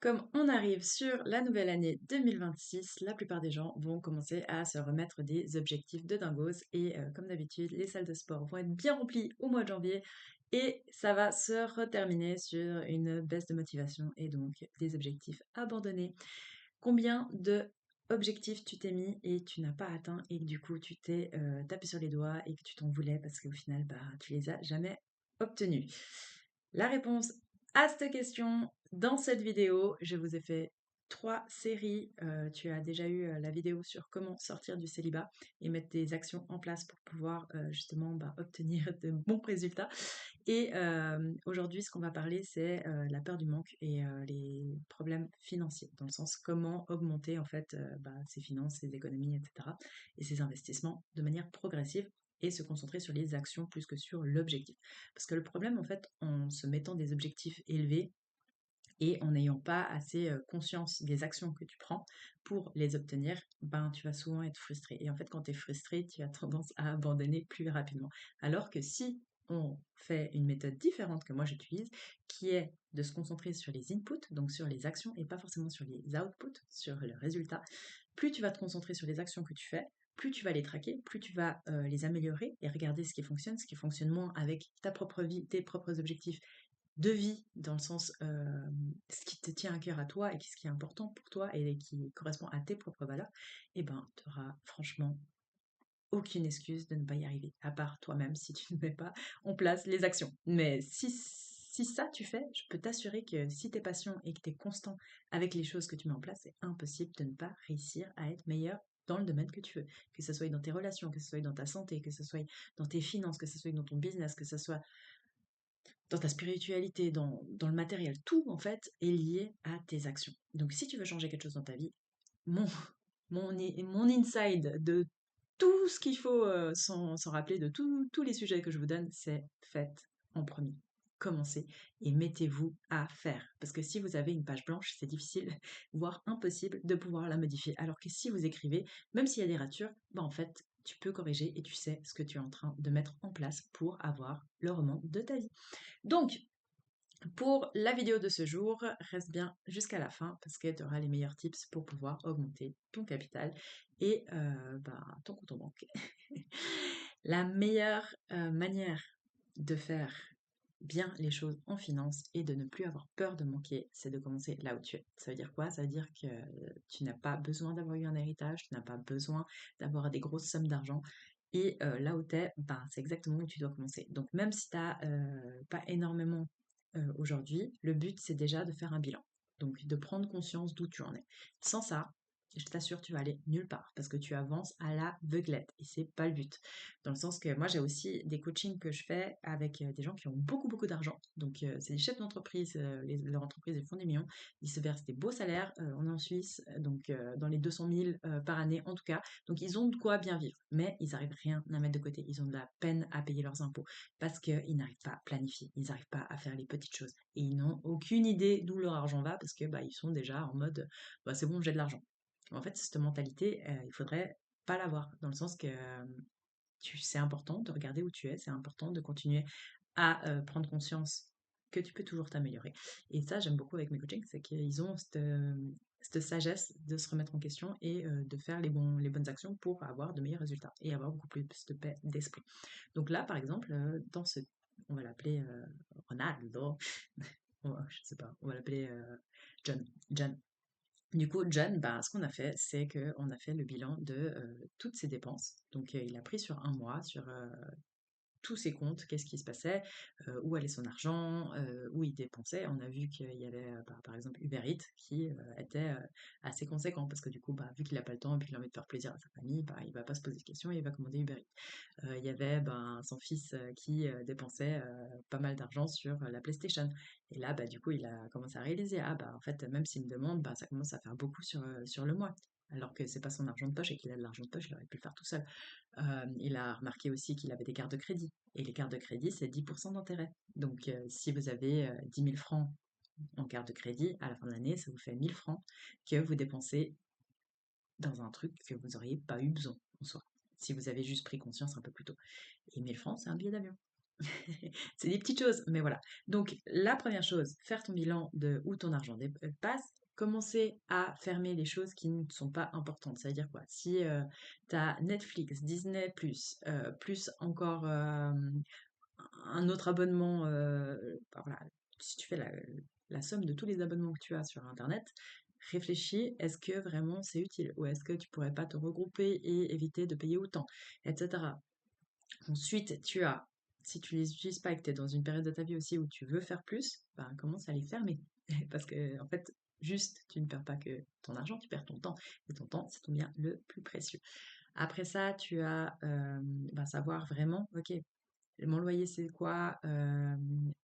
Comme on arrive sur la nouvelle année 2026, la plupart des gens vont commencer à se remettre des objectifs de dingos et comme d'habitude, les salles de sport vont être bien remplies au mois de janvier et ça va se reterminer sur une baisse de motivation et donc des objectifs abandonnés. Combien de objectifs tu t'es mis et tu n'as pas atteint et que du coup tu t'es tapé sur les doigts et que tu t'en voulais parce qu'au final tu les as jamais obtenus? La réponse à cette question dans cette vidéo, je vous ai fait 3 séries. Tu as déjà eu la vidéo sur comment sortir du célibat et mettre des actions en place pour pouvoir justement obtenir de bons résultats. Et aujourd'hui, ce qu'on va parler, c'est la peur du manque et les problèmes financiers, dans le sens comment augmenter en fait ses finances, ses économies, etc. et ses investissements de manière progressive et se concentrer sur les actions plus que sur l'objectif. Parce que le problème, en fait, en se mettant des objectifs élevés et en n'ayant pas assez conscience des actions que tu prends pour les obtenir, tu vas souvent être frustré. Et en fait, quand tu es frustré, tu as tendance à abandonner plus rapidement. Alors que si on fait une méthode différente que moi j'utilise, qui est de se concentrer sur les inputs, donc sur les actions, et pas forcément sur les outputs, sur le résultat, plus tu vas te concentrer sur les actions que tu fais, plus tu vas les traquer, plus tu vas les améliorer et regarder ce qui fonctionne moins avec ta propre vie, tes propres objectifs de vie, dans le sens ce qui te tient à cœur à toi et ce qui est important pour toi et qui correspond à tes propres valeurs, et tu auras franchement aucune excuse de ne pas y arriver, à part toi-même si tu ne mets pas en place les actions. Mais si ça tu fais, je peux t'assurer que si tu es patient et que tu es constant avec les choses que tu mets en place, c'est impossible de ne pas réussir à être meilleur dans le domaine que tu veux. Que ce soit dans tes relations, que ce soit dans ta santé, que ce soit dans tes finances, que ce soit dans ton business, que ce soit dans ta spiritualité, dans le matériel, tout en fait est lié à tes actions. Donc si tu veux changer quelque chose dans ta vie, mon, mon inside de tout ce qu'il faut s'en rappeler, de tous les sujets que je vous donne, c'est faites en premier. Commencez et mettez-vous à faire. Parce que si vous avez une page blanche, c'est difficile, voire impossible de pouvoir la modifier. Alors que si vous écrivez, même s'il y a des ratures, en fait, tu peux corriger et tu sais ce que tu es en train de mettre en place pour avoir le roman de ta vie. Donc, pour la vidéo de ce jour, reste bien jusqu'à la fin parce que tu auras les meilleurs tips pour pouvoir augmenter ton capital et ton compte en banque. La meilleure manière de faire bien les choses en finance et de ne plus avoir peur de manquer, c'est de commencer là où tu es. Ça veut dire quoi? Ça veut dire que tu n'as pas besoin d'avoir eu un héritage, tu n'as pas besoin d'avoir des grosses sommes d'argent. Et là où tu es, c'est exactement où tu dois commencer. Donc même si tu n'as pas énormément aujourd'hui, le but c'est déjà de faire un bilan. Donc de prendre conscience d'où tu en es. Sans ça, je t'assure, tu vas aller nulle part parce que tu avances à l'aveuglette et c'est pas le but. Dans le sens que moi j'ai aussi des coachings que je fais avec des gens qui ont beaucoup d'argent. Donc c'est des chefs d'entreprise, leur entreprise ils font des millions, ils se versent des beaux salaires, on est en Suisse, donc dans les 200 000 par année en tout cas. Donc ils ont de quoi bien vivre, mais ils n'arrivent rien à mettre de côté. Ils ont de la peine à payer leurs impôts parce qu'ils n'arrivent pas à planifier, ils n'arrivent pas à faire les petites choses et ils n'ont aucune idée d'où leur argent va parce que ils sont déjà en mode c'est bon, j'ai de l'argent. En fait, cette mentalité, il faudrait pas l'avoir, dans le sens que c'est important de regarder où tu es, c'est important de continuer à prendre conscience que tu peux toujours t'améliorer. Et ça, j'aime beaucoup avec mes coachings, c'est qu'ils ont cette sagesse de se remettre en question et de faire les bonnes actions pour avoir de meilleurs résultats et avoir beaucoup plus de paix d'esprit. Donc là, par exemple, on va l'appeler Ronaldo, je sais pas, on va l'appeler John. John. Du coup, John, ce qu'on a fait, c'est qu'on a fait le bilan de toutes ses dépenses. Donc, il a pris sur un mois, sur tous ses comptes, qu'est-ce qui se passait, où allait son argent, où il dépensait. On a vu qu'il y avait par exemple Uber Eats qui était assez conséquent parce que du coup, vu qu'il n'a pas le temps et puis qu'il a envie de faire plaisir à sa famille, il va pas se poser de questions et il va commander Uber Eats. Il y avait son fils qui dépensait pas mal d'argent sur la PlayStation. Et là, du coup, il a commencé à réaliser, en fait, même s'il me demande, ça commence à faire beaucoup sur le mois. Alors que c'est pas son argent de poche et qu'il a de l'argent de poche, il aurait pu le faire tout seul. Il a remarqué aussi qu'il avait des cartes de crédit. Et les cartes de crédit, c'est 10% d'intérêt. Donc, si vous avez 10 000 francs en carte de crédit, à la fin de l'année, ça vous fait 1000 francs que vous dépensez dans un truc que vous n'auriez pas eu besoin en soi, si vous avez juste pris conscience un peu plus tôt. Et 1000 francs, c'est un billet d'avion. C'est des petites choses, mais voilà. Donc, la première chose, faire ton bilan de où ton argent passe, commencer à fermer les choses qui ne sont pas importantes. Ça veut dire quoi? Si tu as Netflix, Disney+, plus encore un autre abonnement, bah voilà, si tu fais la somme de tous les abonnements que tu as sur Internet, réfléchis, est-ce que vraiment c'est utile? Ou est-ce que tu pourrais pas te regrouper et éviter de payer autant, etc. Ensuite, si tu les utilises pas et que tu es dans une période de ta vie aussi où tu veux faire plus, ben, commence à les fermer. Parce que, en fait, juste, tu ne perds pas que ton argent, tu perds ton temps. Et ton temps, c'est ton bien le plus précieux. Après ça, tu as ben, savoir vraiment, ok, mon loyer c'est quoi,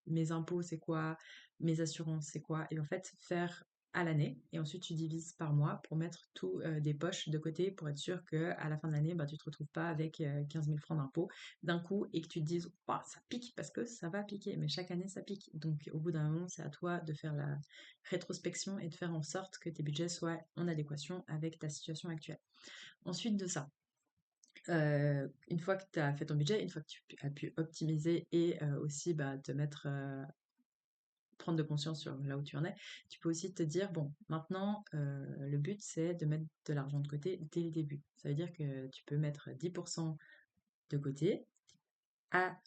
mes impôts c'est quoi, mes assurances c'est quoi, et en fait faire à l'année, et ensuite tu divises par mois pour mettre tout des poches de côté pour être sûr que à la fin de l'année, bah, tu te retrouves pas avec 15 000 francs d'impôts d'un coup et que tu te dises, ouah, ça pique parce que ça va piquer, mais chaque année ça pique. Donc au bout d'un moment, c'est à toi de faire la rétrospection et de faire en sorte que tes budgets soient en adéquation avec ta situation actuelle. Ensuite de ça, une fois que tu as fait ton budget, une fois que tu as pu optimiser et aussi bah, prendre de conscience sur là où tu en es, tu peux aussi te dire, bon, maintenant, le but, c'est de mettre de l'argent de côté dès le début. Ça veut dire que tu peux mettre 10% de côté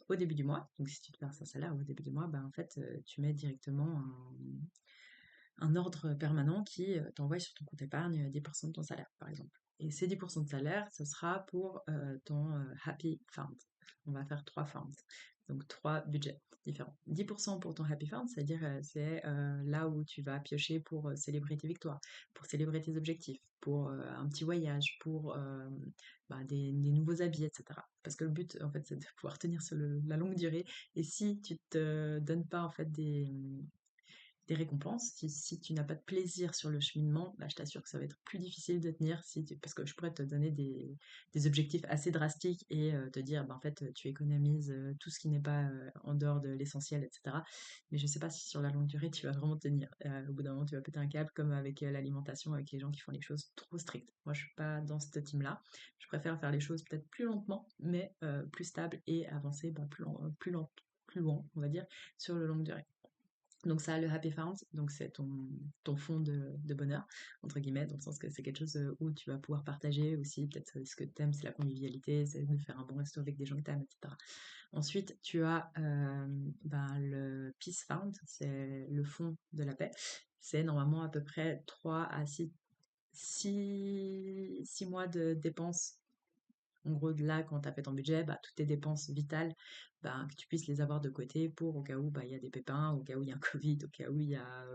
au début du mois. Donc, si tu te verses un salaire au début du mois, bah, en fait, tu mets directement un ordre permanent qui t'envoie sur ton compte épargne 10% de ton salaire, par exemple. Et ces 10% de salaire, ce sera pour ton Happy Fund. On va faire 3 funds, donc 3 budgets différents. 10% pour ton Happy Fund, c'est-à-dire c'est là où tu vas piocher pour célébrer tes victoires, pour célébrer tes objectifs, pour un petit voyage, pour bah, des nouveaux habits, etc. Parce que le but, en fait, c'est de pouvoir tenir sur la longue durée. Et si tu te donnes pas en fait des récompenses. Si tu n'as pas de plaisir sur le cheminement, bah, je t'assure que ça va être plus difficile de tenir parce que je pourrais te donner des objectifs assez drastiques et te dire, bah, en fait, tu économises tout ce qui n'est pas en dehors de l'essentiel, etc. Mais je ne sais pas si sur la longue durée, tu vas vraiment tenir. Au bout d'un moment, tu vas péter un câble comme avec l'alimentation, avec les gens qui font les choses trop strictes. Moi, je suis pas dans ce team-là. Je préfère faire les choses peut-être plus lentement, mais plus stable et avancer bah, plus loin, on va dire, sur le long durée. Donc ça, le happy found, donc c'est ton fond de bonheur, entre guillemets, dans le sens que c'est quelque chose où tu vas pouvoir partager aussi, peut-être ce que tu aimes, c'est la convivialité, c'est de faire un bon resto avec des gens que tu aimes, etc. Ensuite, tu as ben, le peace found, c'est le fond de la paix. C'est normalement à peu près 3 à 6 mois de dépenses. En gros, de là, quand tu as fait ton budget, bah, toutes tes dépenses vitales, bah, que tu puisses les avoir de côté pour au cas où bah, il y a des pépins, au cas où il y a un Covid, au cas où il y a,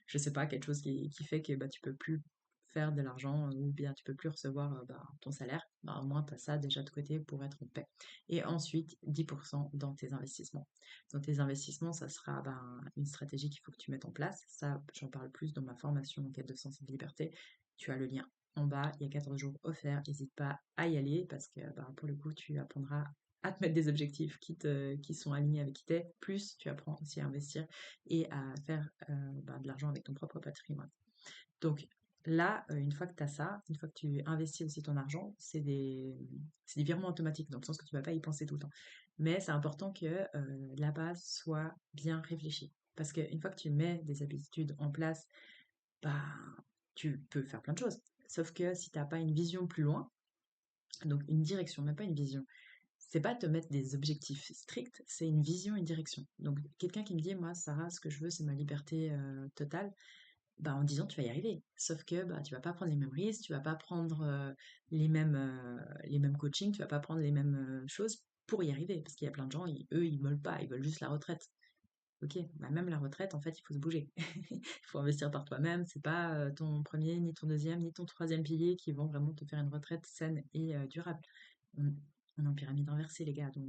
je sais pas, quelque chose qui fait que bah, tu peux plus faire de l'argent ou bien tu peux plus recevoir bah, ton salaire. Bah, au moins, tu as ça déjà de côté pour être en paix. Et ensuite, 10% dans tes investissements. Dans tes investissements, ça sera ben, une stratégie qu'il faut que tu mettes en place. Ça, j'en parle plus dans ma formation en quête de sens et de liberté. Tu as le lien en bas, il y a 14 jours offerts, n'hésite pas à y aller parce que bah, pour le coup, tu apprendras à te mettre des objectifs qui sont alignés avec qui t'es, plus tu apprends aussi à investir et à faire bah, de l'argent avec ton propre patrimoine. Donc là, une fois que tu as ça, une fois que tu investis aussi ton argent, c'est des virements automatiques dans le sens que tu ne vas pas y penser tout le temps. Mais c'est important que la base soit bien réfléchie. Parce qu'une fois que tu mets des habitudes en place, bah, tu peux faire plein de choses. Sauf que si t'as pas une vision plus loin, donc une direction, même pas une vision, c'est pas te mettre des objectifs stricts, c'est une vision, une direction. Donc quelqu'un qui me dit, moi, Sarah, ce que je veux, c'est ma liberté totale, bah en 10 ans, tu vas y arriver. Sauf que bah, tu vas pas prendre les mêmes risques, tu vas pas prendre les mêmes coachings, tu vas pas prendre les mêmes choses pour y arriver. Parce qu'il y a plein de gens, eux, ils veulent pas, ils veulent juste la retraite. Ok, bah même la retraite, en fait, il faut se bouger. Il faut investir par toi-même. C'est pas ton premier, ni ton deuxième, ni ton troisième pilier qui vont vraiment te faire une retraite saine et durable. On, on est en pyramide inversée, les gars. Donc,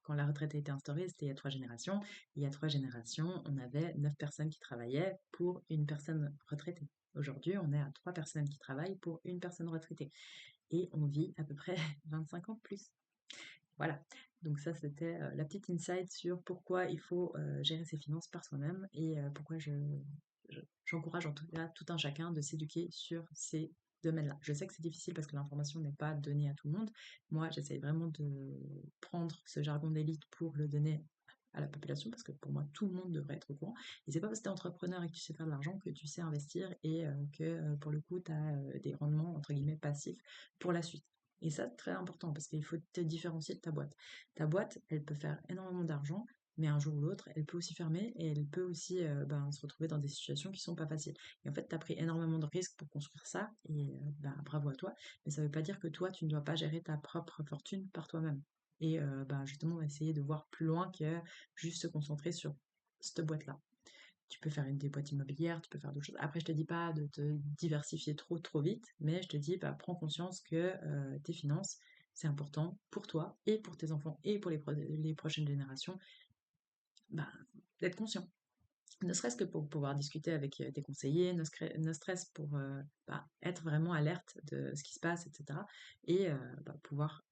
quand la retraite a été instaurée, c'était il y a 3 générations. Il y a 3 générations, on avait 9 personnes qui travaillaient pour une personne retraitée. Aujourd'hui, on est à 3 personnes qui travaillent pour une personne retraitée. Et on vit à peu près 25 ans de plus. Voilà. Donc ça, c'était la petite insight sur pourquoi il faut gérer ses finances par soi-même et pourquoi j'encourage en tout cas tout un chacun de s'éduquer sur ces domaine-là. Je sais que c'est difficile parce que l'information n'est pas donnée à tout le monde. Moi, j'essaye vraiment de prendre ce jargon d'élite pour le donner à la population parce que pour moi, tout le monde devrait être au courant. Et c'est pas parce que tu es entrepreneur et que tu sais faire de l'argent que tu sais investir et que pour le coup, tu as des rendements entre guillemets passifs pour la suite. Et ça, c'est très important parce qu'il faut te différencier de ta boîte. Ta boîte, elle peut faire énormément d'argent, mais un jour ou l'autre, elle peut aussi fermer et elle peut aussi se retrouver dans des situations qui sont pas faciles. Et en fait, tu as pris énormément de risques pour construire ça et bravo à toi. Mais ça veut pas dire que toi, tu ne dois pas gérer ta propre fortune par toi-même. Et justement, essayer de voir plus loin que juste se concentrer sur cette boîte-là. Tu peux faire des boîtes immobilières, tu peux faire d'autres choses. Après, je te dis pas de te diversifier trop trop vite, mais je te dis, prends conscience que tes finances, c'est important pour toi et pour tes enfants et pour les prochaines générations, bah, d'être conscient. Ne serait-ce que pour pouvoir discuter avec tes conseillers, ne serait-ce pour être vraiment alerte de ce qui se passe, etc. Et pouvoir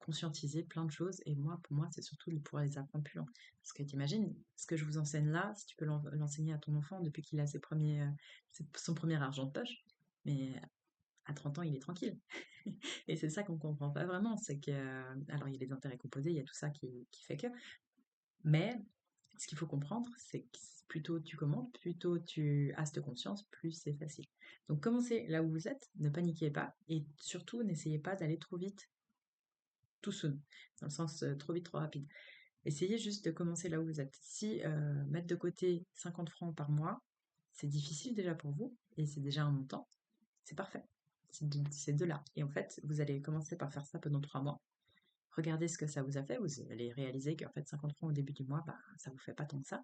conscientiser plein de choses. Et moi, pour moi, c'est surtout de pouvoir les apprendre plus loin. Parce que t'imagines, ce que je vous enseigne là, si tu peux l'enseigner à ton enfant depuis qu'il a son premier argent de poche, mais à 30 ans, il est tranquille. Et c'est ça qu'on comprend pas vraiment, c'est que, alors il y a les intérêts composés, il y a tout ça qui fait que, mais ce qu'il faut comprendre, c'est que plus tôt tu commences, plus tôt tu as cette conscience, plus c'est facile. Donc commencez là où vous êtes, ne paniquez pas, et surtout n'essayez pas d'aller trop vite, tout soon, dans le sens trop vite, trop rapide. Essayez juste de commencer là où vous êtes. Si mettre de côté 50 francs par mois, c'est difficile déjà pour vous, et c'est déjà un montant, c'est parfait. C'est de là. Et en fait, vous allez commencer par faire ça pendant 3 mois. Regardez ce que ça vous a fait. Vous allez réaliser qu'en fait, 50 francs au début du mois, ça vous fait pas tant que ça.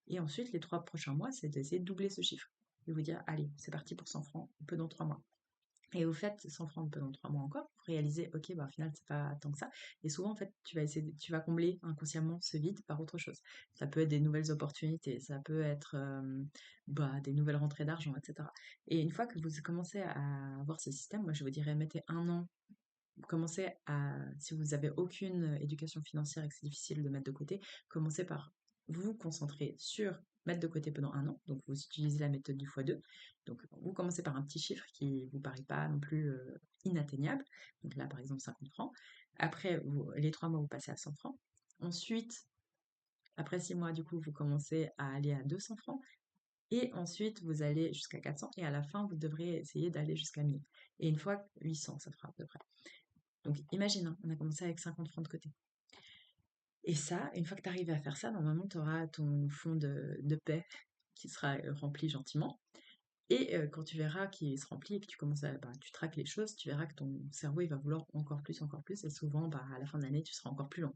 Et ensuite, les 3 prochains mois, c'est d'essayer de doubler ce chiffre. Et vous dire, allez, c'est parti pour 100 francs, pendant 3 mois. Et vous faites 100 francs pendant 3 mois encore, pour réaliser, ok, au final, c'est pas tant que ça. Et souvent, en fait, tu vas combler inconsciemment ce vide par autre chose. Ça peut être des nouvelles opportunités, ça peut être des nouvelles rentrées d'argent, etc. Et une fois que vous commencez à avoir ce système, moi, je vous dirais, mettez 1 an. Commencez si vous avez aucune éducation financière et que c'est difficile de mettre de côté, commencez par vous concentrer sur mettre de côté pendant 1 an. Donc, vous utilisez la méthode du x2. Donc, vous commencez par un petit chiffre qui vous paraît pas non plus inatteignable. Donc là, par exemple, 50 francs. Après, les 3 mois, vous passez à 100 francs. Ensuite, après 6 mois, du coup, vous commencez à aller à 200 francs. Et ensuite, vous allez jusqu'à 400. Et à la fin, vous devrez essayer d'aller jusqu'à 1000. Et une fois, 800, ça fera à peu près. Donc imagine, hein, on a commencé avec 50 francs de côté. Et ça, une fois que tu arrives à faire ça, normalement, tu auras ton fonds de paix qui sera rempli gentiment. Et quand tu verras qu'il se remplit et que tu commences tu traques les choses, tu verras que ton cerveau, il va vouloir encore plus, encore plus. Et souvent, à la fin de l'année, tu seras encore plus loin.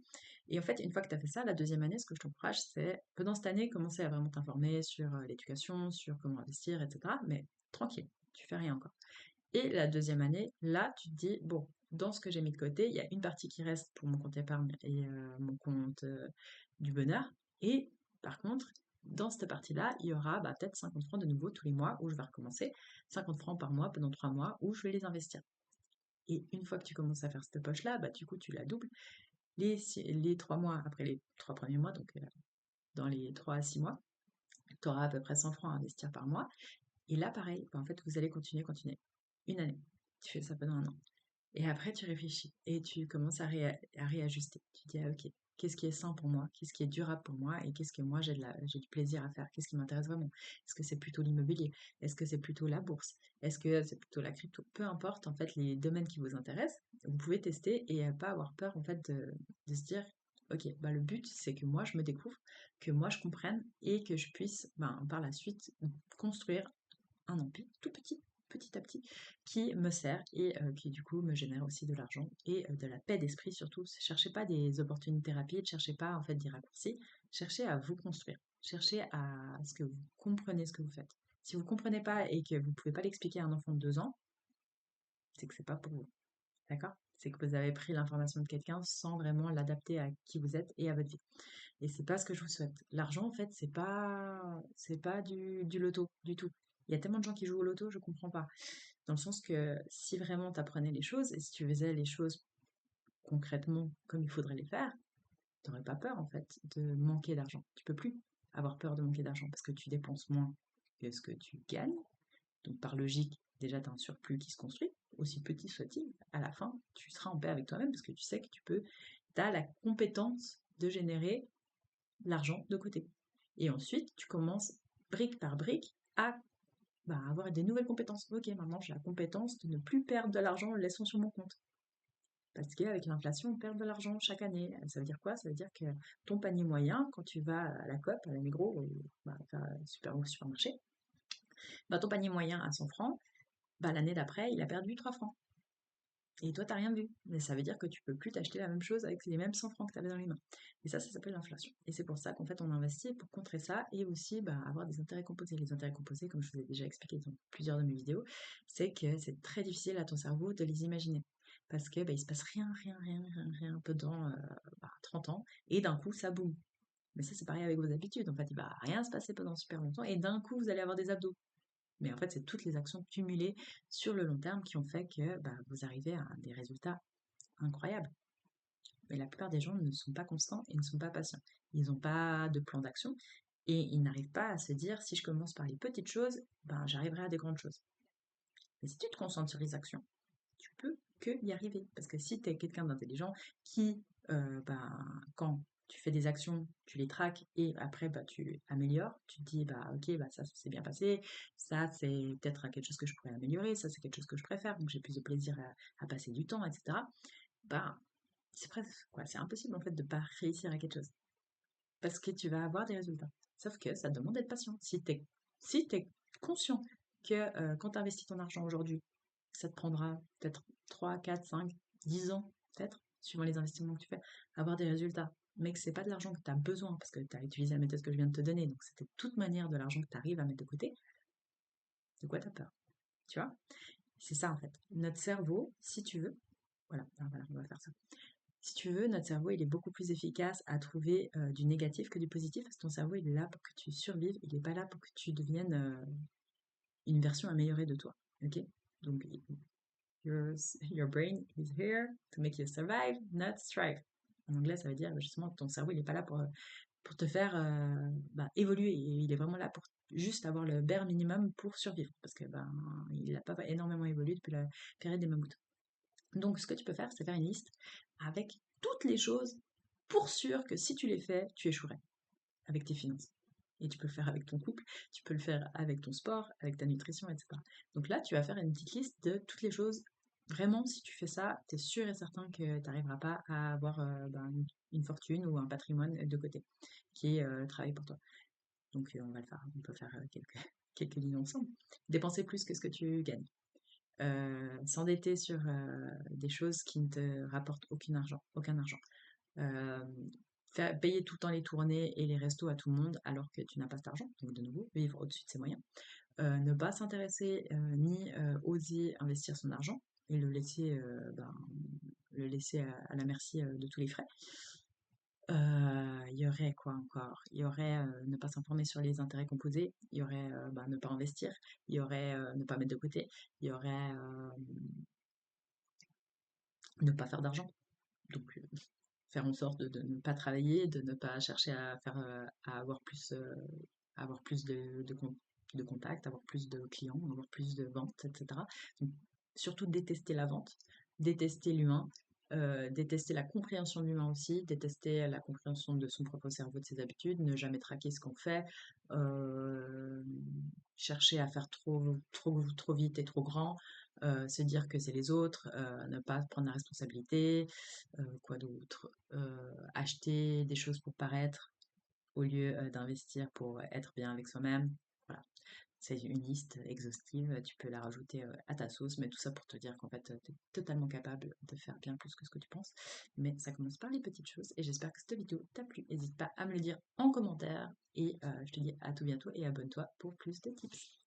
Et en fait, une fois que tu as fait ça, la deuxième année, ce que je t'encourage, c'est pendant cette année, commencer à vraiment t'informer sur l'éducation, sur comment investir, etc. Mais tranquille, tu fais rien encore. Et la deuxième année, là, tu te dis, bon, dans ce que j'ai mis de côté, il y a une partie qui reste pour mon compte épargne et mon compte du bonheur. Et par contre, dans cette partie-là, il y aura peut-être 50 francs de nouveau tous les mois où je vais recommencer. 50 francs par mois pendant 3 mois où je vais les investir. Et une fois que tu commences à faire cette poche-là, du coup, tu la doubles. Les 3 mois après les 3 premiers mois, donc dans les 3 à 6 mois, tu auras à peu près 100 francs à investir par mois. Et là, pareil, en fait, vous allez continuer. Une année. Tu fais ça pendant 1 an. Et après, tu réfléchis et tu commences à réajuster. Tu dis, ah, ok, qu'est-ce qui est sain pour moi? Qu'est-ce qui est durable pour moi? Et qu'est-ce que moi, j'ai du plaisir à faire? Qu'est-ce qui m'intéresse vraiment? Est-ce que c'est plutôt l'immobilier? Est-ce que c'est plutôt la bourse? Est-ce que c'est plutôt la crypto? Peu importe, en fait, les domaines qui vous intéressent, vous pouvez tester et pas avoir peur, en fait, de se dire, ok, le but, c'est que moi, je me découvre, que moi, je comprenne et que je puisse, par la suite, construire un empire tout petit, petit à petit, qui me sert et qui du coup me génère aussi de l'argent et de la paix d'esprit surtout. Cherchez pas des opportunités rapides, cherchez pas en fait des raccourcis, cherchez à vous construire, cherchez à ce que vous compreniez ce que vous faites. Si vous comprenez pas et que vous pouvez pas l'expliquer à un enfant de 2 ans, c'est que c'est pas pour vous. D'accord? C'est que vous avez pris l'information de quelqu'un sans vraiment l'adapter à qui vous êtes et à votre vie. Et c'est pas ce que je vous souhaite. L'argent, en fait, c'est pas du loto, du tout. Il y a tellement de gens qui jouent au loto, je comprends pas. Dans le sens que si vraiment tu apprenais les choses et si tu faisais les choses concrètement comme il faudrait les faire, tu n'aurais pas peur, en fait, de manquer d'argent. Tu peux plus avoir peur de manquer d'argent parce que tu dépenses moins que ce que tu gagnes. Donc par logique, déjà tu as un surplus qui se construit, aussi petit soit-il, à la fin, tu seras en paix avec toi-même parce que tu sais que tu as la compétence de générer l'argent de côté. Et ensuite, tu commences brique par brique à avoir des nouvelles compétences. Ok, maintenant j'ai la compétence de ne plus perdre de l'argent en le laissant sur mon compte. Parce qu'avec l'inflation, on perd de l'argent chaque année. Ça veut dire quoi? Ça veut dire que ton panier moyen, quand tu vas à la Coop, à la Migros, au supermarché, ton panier moyen à 100 francs, l'année d'après, il a perdu 3 francs. Et toi, t'as rien vu. Mais ça veut dire que tu peux plus t'acheter la même chose avec les mêmes 100 francs que tu avais dans les mains. Et ça s'appelle l'inflation. Et c'est pour ça qu'en fait, on investit pour contrer ça et aussi avoir des intérêts composés. Les intérêts composés, comme je vous ai déjà expliqué dans plusieurs de mes vidéos, c'est que c'est très difficile à ton cerveau de les imaginer. Parce que il se passe rien pendant 30 ans et d'un coup, ça boum. Mais ça, c'est pareil avec vos habitudes. En fait, il va rien se passer pendant super longtemps et d'un coup, vous allez avoir des abdos. Mais en fait, c'est toutes les actions cumulées sur le long terme qui ont fait que vous arrivez à des résultats incroyables. Mais la plupart des gens ne sont pas constants et ne sont pas patients. Ils n'ont pas de plan d'action et ils n'arrivent pas à se dire si je commence par les petites choses, j'arriverai à des grandes choses. Mais si tu te concentres sur les actions, tu peux que y arriver. Parce que si tu es quelqu'un d'intelligent qui, quand tu fais des actions, tu les traques et après tu améliores, tu te dis ok, ça s'est bien passé, ça c'est peut-être quelque chose que je pourrais améliorer, ça c'est quelque chose que je préfère, donc j'ai plus de plaisir à passer du temps, etc. C'est presque quoi, c'est impossible en fait de pas réussir à quelque chose. Parce que tu vas avoir des résultats. Sauf que ça demande d'être patient. Si t'es conscient que quand tu investis ton argent aujourd'hui, ça te prendra peut-être 3 4 5 10 ans, peut-être, suivant les investissements que tu fais, avoir des résultats. Mais que c'est pas de l'argent que tu as besoin, parce que tu as utilisé la méthode que je viens de te donner, donc c'était de toute manière de l'argent que tu arrives à mettre de côté, de quoi tu as peur? Tu vois? C'est ça en fait. Notre cerveau, si tu veux, voilà, on va faire ça. Si tu veux, notre cerveau, il est beaucoup plus efficace à trouver du négatif que du positif, parce que ton cerveau, il est là pour que tu survives, il n'est pas là pour que tu deviennes une version améliorée de toi. Ok? Donc, your, your brain is here to make you survive, not strive. En anglais, ça veut dire justement que ton cerveau, il n'est pas là pour te faire évoluer, il est vraiment là pour juste avoir le bare minimum pour survivre, parce que il n'a pas énormément évolué depuis la période des mammouths. Donc, ce que tu peux faire, c'est faire une liste avec toutes les choses pour sûr que si tu les fais, tu échouerais avec tes finances. Et tu peux le faire avec ton couple, tu peux le faire avec ton sport, avec ta nutrition, etc. Donc là, tu vas faire une petite liste de toutes les choses. Vraiment, si tu fais ça, tu es sûr et certain que tu n'arriveras pas à avoir une fortune ou un patrimoine de côté qui travaille pour toi. Donc on va le faire, on peut faire quelques lignes ensemble. Dépenser plus que ce que tu gagnes. S'endetter sur des choses qui ne te rapportent aucun argent. Euh, payer tout le temps les tournées et les restos à tout le monde alors que tu n'as pas cet argent, donc de nouveau, vivre au-dessus de ses moyens. Ne pas s'intéresser ni oser investir son argent et le laisser à la merci de tous les frais. Il y aurait quoi encore? Il y aurait ne pas s'informer sur les intérêts composés, il y aurait ne pas investir, il y aurait ne pas mettre de côté, il y aurait ne pas faire d'argent. Donc faire en sorte de ne pas travailler, de ne pas chercher à faire à avoir plus de contacts, avoir plus de clients, avoir plus de ventes, etc. Donc, surtout détester la vente, détester l'humain, détester la compréhension de l'humain aussi, détester la compréhension de son propre cerveau, de ses habitudes, ne jamais traquer ce qu'on fait, euh, chercher à faire trop vite et trop grand, se dire que c'est les autres, ne pas prendre la responsabilité, quoi d'autre, acheter des choses pour paraître au lieu d'investir pour être bien avec soi-même. Voilà. C'est une liste exhaustive, tu peux la rajouter à ta sauce, mais tout ça pour te dire qu'en fait, tu es totalement capable de faire bien plus que ce que tu penses. Mais ça commence par les petites choses et j'espère que cette vidéo t'a plu. N'hésite pas à me le dire en commentaire et je te dis à tout bientôt et abonne-toi pour plus de tips.